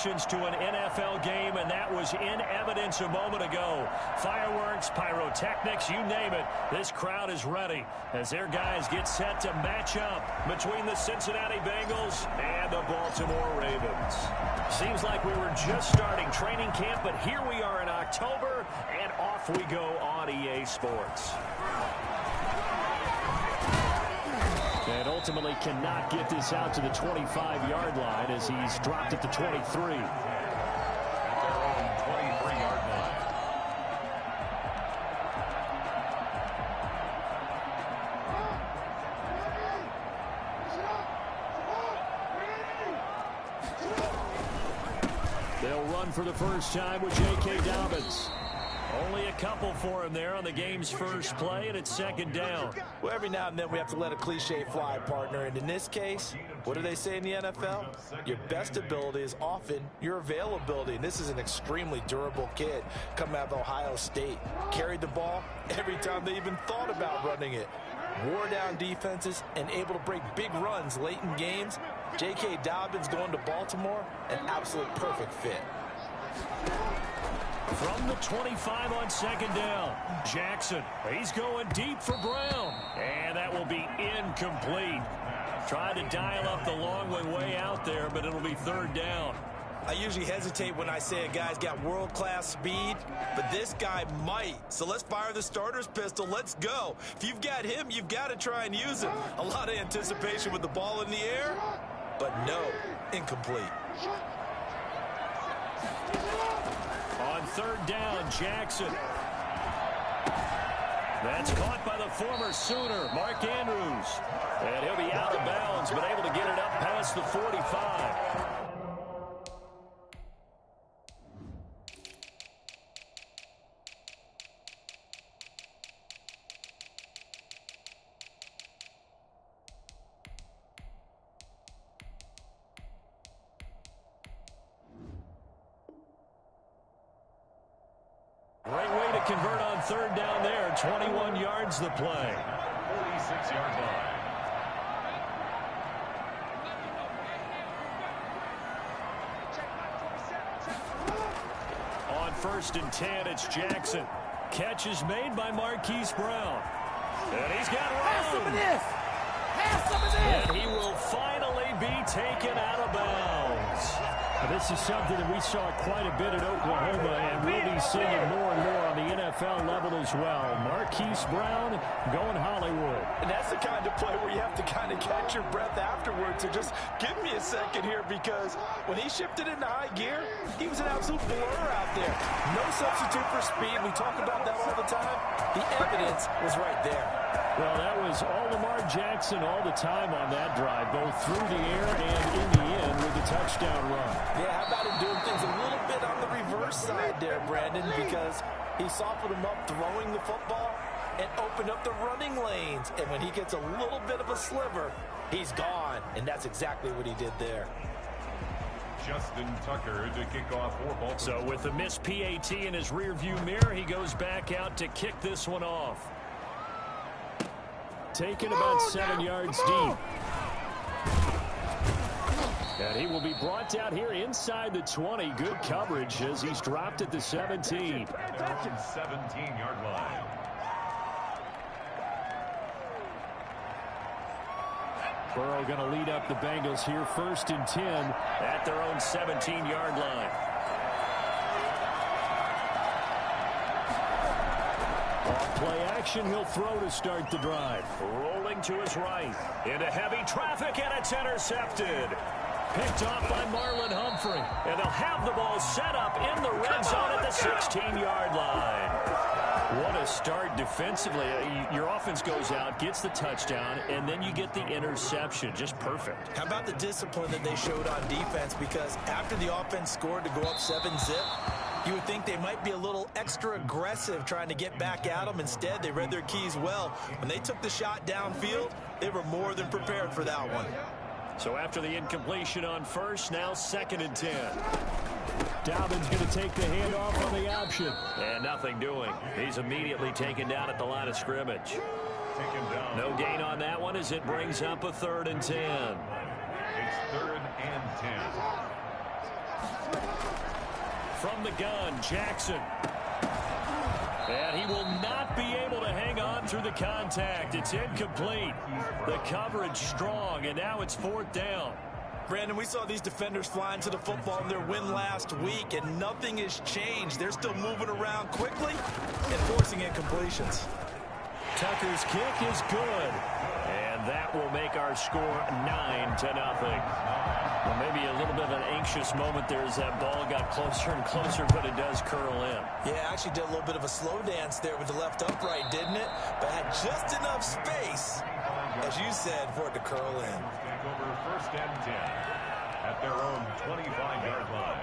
reactions to an NFL game, and that was in evidence a moment ago. Fireworks, pyrotechnics, you name it. This crowd is ready as their guys get set to match up between the Cincinnati Bengals and the Baltimore Ravens. Seems like we were just starting training camp, but here we are in October, and off we go on EA Sports. And ultimately cannot get this out to the 25-yard line as he's dropped at the 23. At their own 23-yard line. They'll run for the first time with J.K. Dobbins. Only a couple for him there on the game's first play, and it's second down. Well, every now and then we have to let a cliche fly, partner. And in this case, what do they say in the NFL? Your best ability is often your availability. And this is an extremely durable kid coming out of Ohio State. Carried the ball every time they even thought about running it. Wore down defenses and able to break big runs late in games. J.K. Dobbins going to Baltimore, an absolute perfect fit. From the 25 on second down, Jackson, he's going deep for Brown, and that will be incomplete. Tried to dial up the long way out there, but it'll be third down. I usually hesitate when I say a guy's got world-class speed, but this guy might. So let's fire the starter's pistol. Let's go. If you've got him, you've got to try and use him. A lot of anticipation with the ball in the air, but no, incomplete. On third down, Jackson. That's caught by the former Sooner, Mark Andrews. And he'll be out of bounds, but able to get it up past the 45. Great way to convert on third down there. 21 yards the play. 46-yard line. On first and 10, it's Jackson. Catch is made by Marquise Brown. And he's got room. Have some of this. Have some of this. And he will finally be taken out of bounds. This is something that we saw quite a bit at Oklahoma, and we'll be seeing it more and more on the NFL level as well. Marquise Brown going Hollywood. And that's the kind of play where you have to kind of catch your breath afterwards. So just give me a second here, because when he shifted into high gear, he was an absolute blur out there. No substitute for speed. We talk about that all the time. The evidence was right there. Well, that was all Lamar Jackson all the time on that drive, both through the air and in the end with the touchdown run. Yeah, how about him doing things a little bit on the reverse side there, Brandon, because he softened him up throwing the football and opened up the running lanes. And when he gets a little bit of a sliver, he's gone. And that's exactly what he did there. Justin Tucker to kick off for Baltimore. So with the missed PAT in his rearview mirror, he goes back out to kick this one off. Taken about 7 yards deep. And he will be brought down here inside the 20. Good coverage as he's dropped at the 17. 17-yard line. Burrow going to lead up the Bengals here, first and 10 at their own 17-yard line. Off play action, he'll throw to start the drive. Rolling to his right. Into heavy traffic, and it's intercepted. Picked off by Marlon Humphrey. And they'll have the ball set up in the red zone at the 16-yard line. What a start defensively. Your offense goes out, gets the touchdown, and then you get the interception. Just perfect. How about the discipline that they showed on defense? Because after the offense scored to go up 7-zip, you would think they might be a little extra aggressive trying to get back at them. Instead, they read their keys well. When they took the shot downfield, they were more than prepared for that one. So after the incompletion on first, now second and 10. Dobbins going to take the handoff on the option. And nothing doing. He's immediately taken down at the line of scrimmage. No gain on that one as it brings up a third and 10. It's third and 10. From the gun, Jackson. And he will not be able to hang on through the contact. It's incomplete. The coverage strong, and now it's 4th down. Brandon, we saw these defenders flying to the football in their win last week, and nothing has changed. They're still moving around quickly and forcing incompletions. Tucker's kick is good. And that will make our score 9-0. Well, maybe a little bit of an anxious moment there as that ball got closer and closer, but it does curl in. Yeah, actually did a little bit of a slow dance there with the left upright, didn't it? But had just enough space, as you said, for it to curl in. Take over 1st and 10 at their own 25-yard line.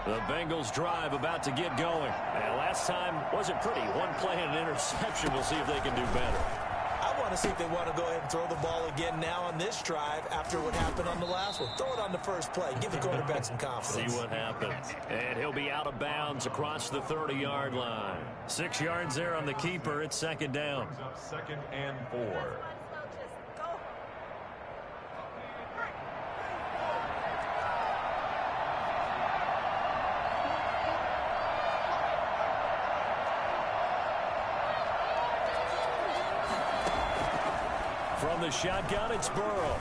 The Bengals drive about to get going. And last time wasn't pretty. One play and an interception. We'll see if they can do better. I want to see if they want to go ahead and throw the ball again now on this drive after what happened on the last one. Throw it on the first play. Give the quarterback some confidence. See what happens. And he'll be out of bounds across the 30-yard line. 6 yards there on the keeper. It's 2nd down. 2nd and 4. From the shotgun, it's Burrow.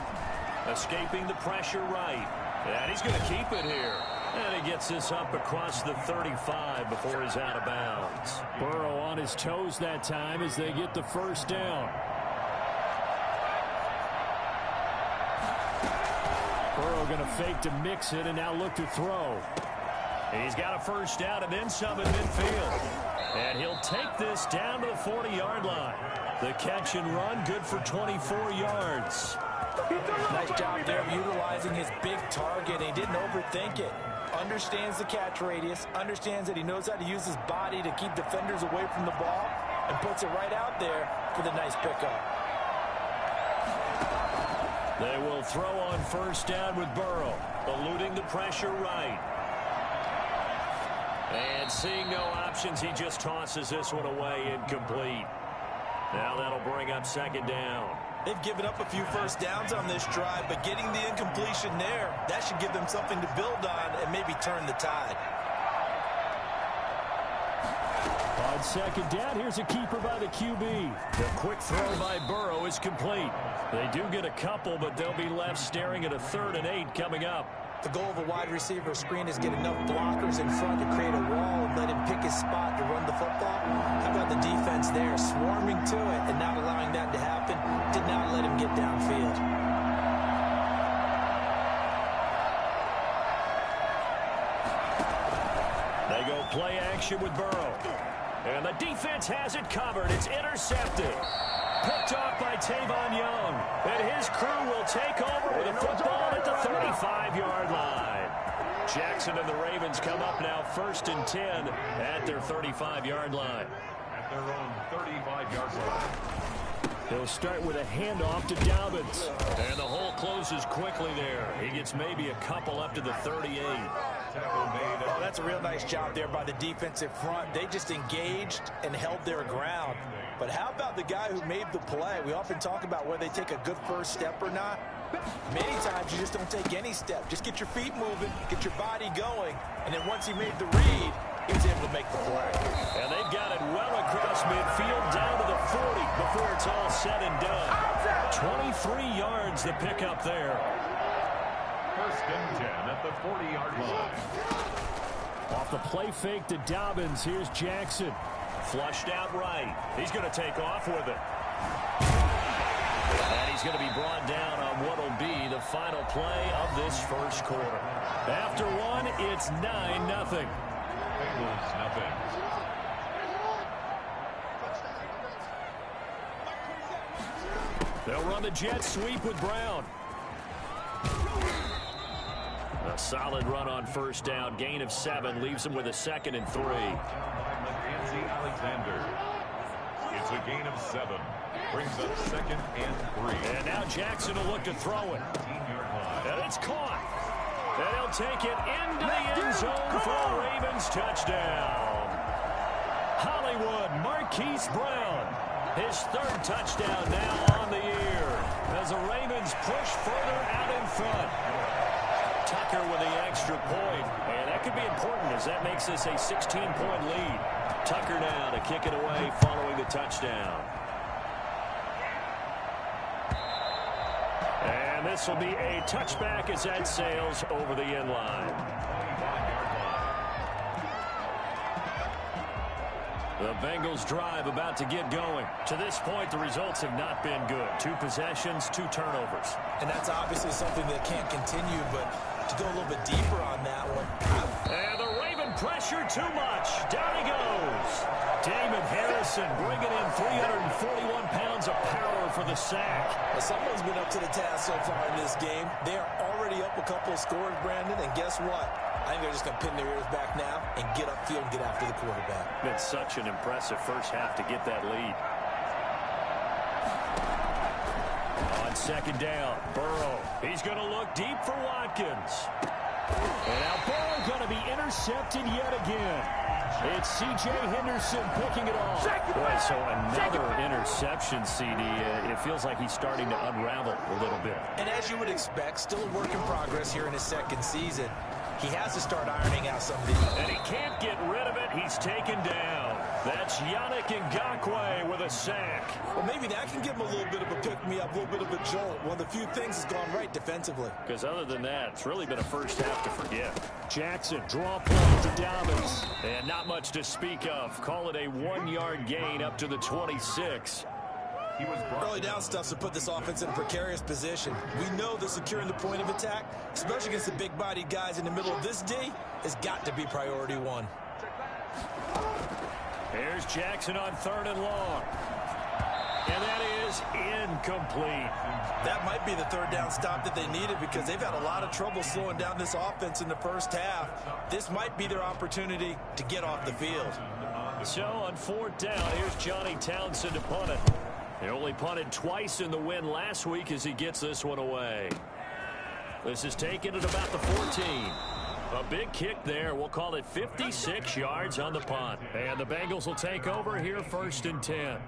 Escaping the pressure right. And he's going to keep it here. And he gets this up across the 35 before he's out of bounds. Burrow on his toes that time as they get the 1st down. Burrow going to fake to mix it and now look to throw. He's got a 1st down and then some in midfield. And he'll take this down to the 40-yard line. The catch and run, good for 24 yards. Nice job there of utilizing his big target. He didn't overthink it. Understands the catch radius, understands that he knows how to use his body to keep defenders away from the ball, and puts it right out there for the nice pickup. They will throw on 1st down with Burrow, eluding the pressure right. And seeing no options, he just tosses this one away, incomplete. Now that'll bring up 2nd down. They've given up a few 1st downs on this drive, but getting the incompletion there, that should give them something to build on and maybe turn the tide. On 2nd down, here's a keeper by the QB. The quick throw by Burrow is complete. They do get a couple, but they'll be left staring at a 3rd and 8 coming up. The goal of a wide receiver screen is get enough blockers in front to create a wall and let him pick his spot to run the football. How about the defense there, swarming to it and not allowing that to happen? Did not let him get downfield. They go play action with Burrow. And the defense has it covered. It's intercepted. Picked off by Tavon Young. And his crew will take over with a football at the 35-yard line. Jackson and the Ravens come up now 1st and 10 at their 35-yard line. At their own 35-yard line. They'll start with a handoff to Dobbins. And the hole closes quickly there. He gets maybe a couple up to the 38. Oh, that's a real nice job there by the defensive front. They just engaged and held their ground. But how about the guy who made the play? We often talk about whether they take a good 1st step or not. Many times you just don't take any step. Just get your feet moving, get your body going, and then once he made the read, he was able to make the play. And they've got it well across midfield down to the 40 before it's all said and done. 23 yards the pickup there. 1st and 10 at the 40-yard line. Off the play fake to Dobbins, here's Jackson. Flushed out right. He's going to take off with it. And he's going to be brought down on what will be the final play of this 1st quarter. After one, it's 9-0. Bengals nothing. They'll run the jet sweep with Brown. A solid run on 1st down. Gain of 7 leaves him with a 2nd and 3. Mackenzie Alexander. It's a gain of 7. Brings up 2nd and 3. And now Jackson will look to throw it. 18-yard line. And it's caught. And he'll take it into the end zone for a Ravens touchdown. Hollywood Marquise Brown. His 3rd touchdown now on the year. as the Ravens push further out in front. Tucker with the extra point, and that could be important as that makes this a 16-point lead. Tucker now to kick it away following the touchdown. And this will be a touchback as that sails over the end line. The Bengals drive about to get going. To this point, the results have not been good. 2 possessions, 2 turnovers. And that's obviously something that can't continue, but to go a little bit deeper on that one. And the Raven pressure too much. Down he goes. Damon Harrison bringing in 341 pounds of power for the sack. Well, someone's been up to the task so far in this game. They are already up a couple of scores, Brandon, and guess what? I think they're just going to pin their ears back now and get upfield and get after the quarterback. Been such an impressive first half to get that lead. On second down, Burrow. He's going to look deep for Watkins. And now Burrow going to be intercepted yet again. It's C.J. Henderson picking it off. Boy, so another interception, CD. It feels like he's starting to unravel a little bit. And as you would expect, still a work in progress here in his second season. He has to start ironing out some of these. And he can't get rid of it. He's taken down. That's Yannick Ngakoue with a sack. Well, maybe that can give him a little bit of a pick-me-up, a little bit of a jolt. One of the few things has gone right defensively. Because other than that, it's really been a first half to forget. Jackson, draw play to Dobbins. And not much to speak of. Call it a 1-yard gain up to the 26. Early down stuff to put this offense in a precarious position. We know that securing the point of attack, especially against the big-bodied guys in the middle of this D, has got to be priority 1. Here's Jackson on 3rd and long. And that is incomplete. That might be the 3rd down stop that they needed because they've had a lot of trouble slowing down this offense in the first half. This might be their opportunity to get off the field. So on 4th down, here's Johnny Townsend to punt it. They only punted twice in the win last week as he gets this one away. This is taken at about the 14. A big kick there. We'll call it 56 yards on the punt. And the Bengals will take over here 1st and 10.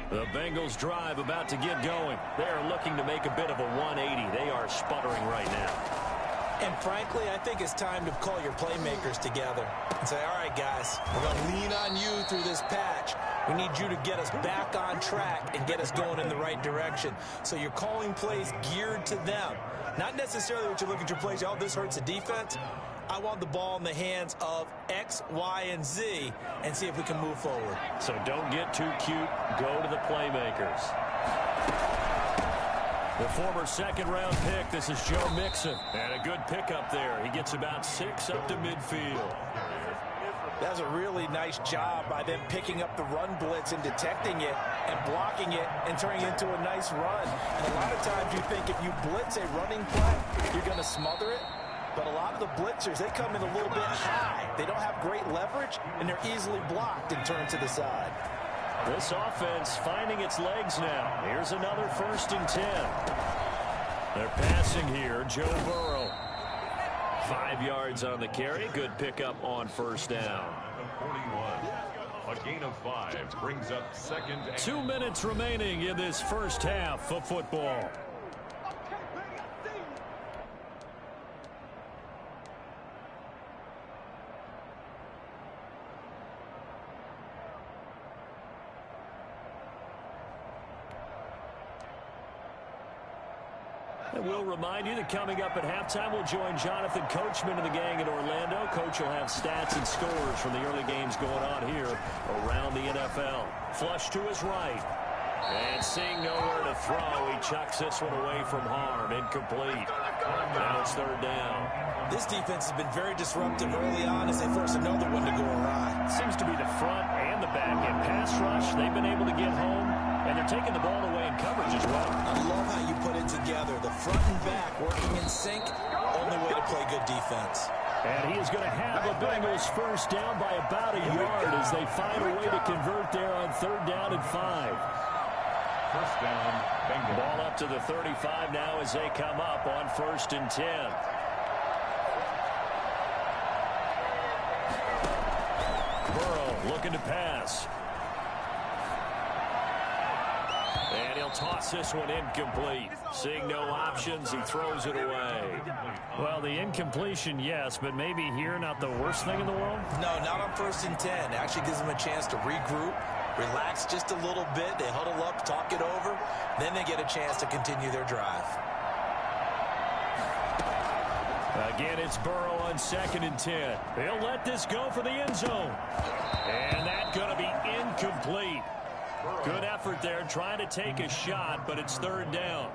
The Bengals drive about to get going. They're looking to make a bit of a 180. They are sputtering right now. And frankly, I think it's time to call your playmakers together and say, all right, guys, we're going to lean on you through this patch. We need you to get us back on track and get us going in the right direction. So you're calling plays geared to them. Not necessarily what you look at your plays, oh, this hurts the defense. I want the ball in the hands of X, Y, and Z and see if we can move forward. So don't get too cute. Go to the playmakers. The former 2nd-round pick, this is Joe Mixon. And a good pickup there. He gets about 6 up to midfield. That was a really nice job by them picking up the run blitz and detecting it and blocking it and turning it into a nice run. And a lot of times you think if you blitz a running play, you're going to smother it. But a lot of the blitzers, they come in a little bit high. They don't have great leverage, and they're easily blocked and turned to the side. This offense finding its legs now. Here's another 1st and 10. They're passing here. Joe Burrow. 5 yards on the carry. Good pickup on 1st down. 41. A gain of 5 brings up 2nd. 2 minutes remaining in this first half of football. And we'll remind you that coming up at halftime, we'll join Jonathan Coachman and the gang in Orlando. Coach will have stats and scores from the early games going on here around the NFL. Flush to his right. And seeing nowhere to throw, he chucks this one away from harm. Incomplete. Now it's 3rd down. This defense has been very disruptive early on as they force another one to go awry. Seems to be the front and the back end pass rush. They've been able to get home, and they're taking the ball away in coverage as well. I love how you put it together. The front and back working in sync. Only way to play good defense. And he is going to have the Bengals 1st down by about a yard as they find a way to convert there on 3rd down and 5. 1st down, Bengals. Ball up to the 35 now as they come up on 1st and 10. Burrow looking to pass. And he'll toss this one incomplete. Seeing no options, he throws it away. Well, the incompletion, yes, but maybe here not the worst thing in the world? No, not on 1st and 10. It actually gives them a chance to regroup, relax just a little bit. They huddle up, talk it over. Then they get a chance to continue their drive. Again, it's Burrow on 2nd and 10. He'll let this go for the end zone. And that's going to be incomplete. Good effort there, trying to take a shot, but it's 3rd down.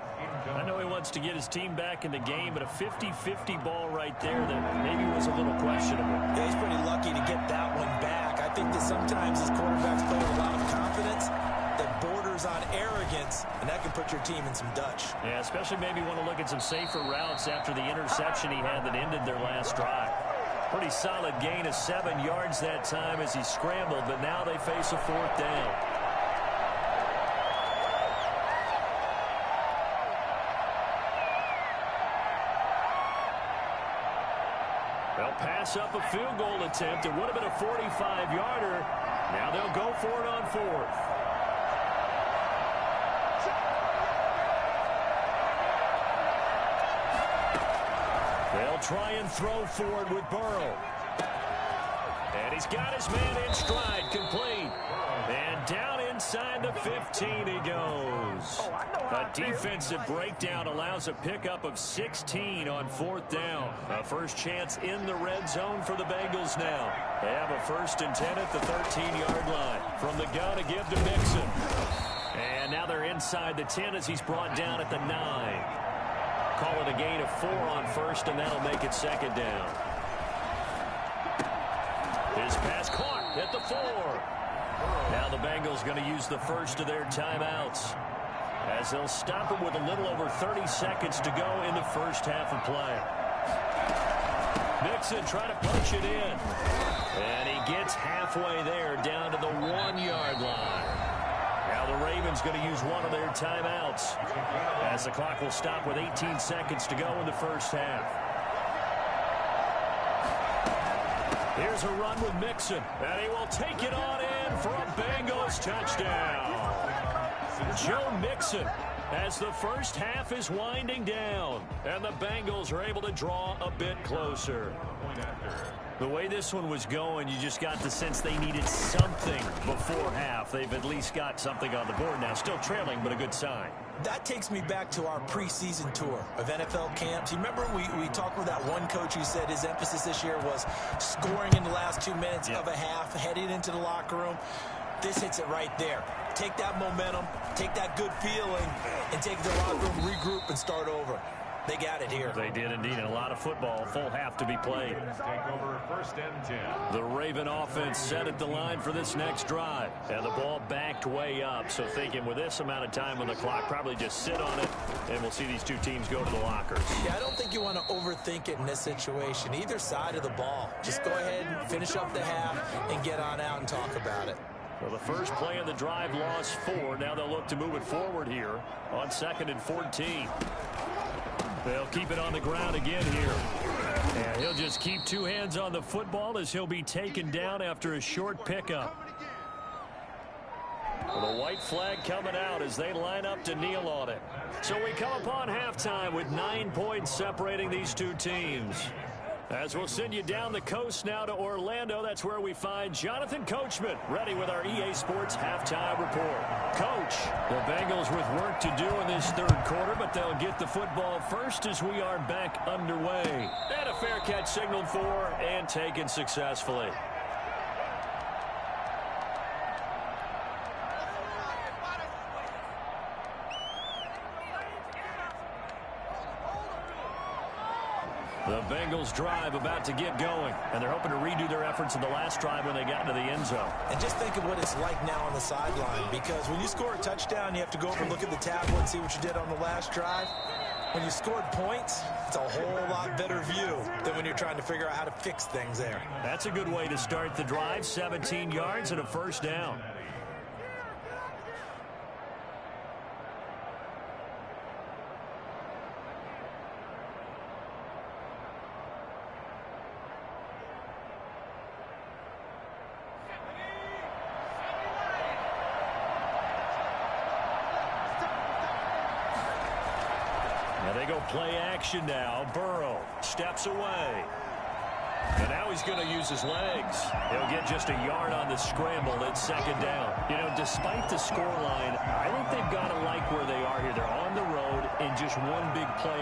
I know he wants to get his team back in the game, but a 50-50 ball right there that maybe was a little questionable. Yeah, he's pretty lucky to get that one back. I think that sometimes as quarterbacks play with a lot of confidence that borders on arrogance, and that can put your team in some Dutch. Yeah, especially maybe want to look at some safer routes after the interception he had that ended their last drive. Pretty solid gain of 7 yards that time as he scrambled, but now they face a 4th down. They'll pass up a field goal attempt. It would have been a 45-yarder. Now they'll go for it on 4th. They'll try and throw forward with Burrow. And he's got his man in stride, complete. And down inside the 15 he goes. A defensive breakdown allows a pickup of 16 on 4th down. A first chance in the red zone for the Bengals now. They have a 1st and 10 at the 13-yard line. From the gun to give to Mixon. And now they're inside the 10 as he's brought down at the 9. Call it a gain of 4 on 1st, and that'll make it 2nd down. His pass caught at the 4. Now the Bengals going to use the first of their timeouts as they'll stop him with a little over 30 seconds to go in the first half of play. Mixon trying to punch it in. And he gets halfway there down to the 1-yard line. Now the Ravens going to use one of their timeouts as the clock will stop with 18 seconds to go in the first half. Here's a run with Mixon, and he will take it on in for a Bengals touchdown. Joe Mixon as the first half is winding down, and the Bengals are able to draw a bit closer. The way this one was going, you just got the sense they needed something before half. They've at least got something on the board now. Still trailing, but a good sign. That takes me back to our preseason tour of NFL camps. You remember we talked with that one coach who said his emphasis this year was scoring in the last 2 minutes of a half, heading into the locker room. This hits it right there. Take that momentum, take that good feeling, and take it to the locker room, regroup, and start over. They got it here. They did indeed. And a lot of football, full half to be played. Take over 1st and 10. The Raven offense set at the line for this next drive. And the ball backed way up. So thinking with this amount of time on the clock, probably just sit on it, and we'll see these two teams go to the lockers. Yeah, I don't think you want to overthink it in this situation. Either side of the ball. Just go ahead and finish up the half and get on out and talk about it. Well, the first play of the drive lost 4. Now they'll look to move it forward here on 2nd and 14. They'll keep it on the ground again here. And he'll just keep 2 hands on the football as he'll be taken down after a short pickup. Well, the white flag coming out as they line up to kneel on it. So we come upon halftime with 9 points separating these two teams. As we'll send you down the coast now to Orlando, that's where we find Jonathan Coachman ready with our EA Sports halftime report. Coach, the Bengals with work to do in this 3rd quarter, but they'll get the football first as we are back underway. And a fair catch signaled for and taken successfully. The Bengals drive about to get going, and they're hoping to redo their efforts in the last drive when they got into the end zone. And just think of what it's like now on the sideline, because when you score a touchdown, you have to go over and look at the tablet and see what you did on the last drive. When you scored points, it's a whole lot better view than when you're trying to figure out how to fix things there. That's a good way to start the drive, 17 yards and a first down. Now they go play action now. Burrow steps away. And now he's going to use his legs. He'll get just a yard on the scramble. It's second down. You know, despite the scoreline, I think they've got to like where they are here. They're on the road in just one big play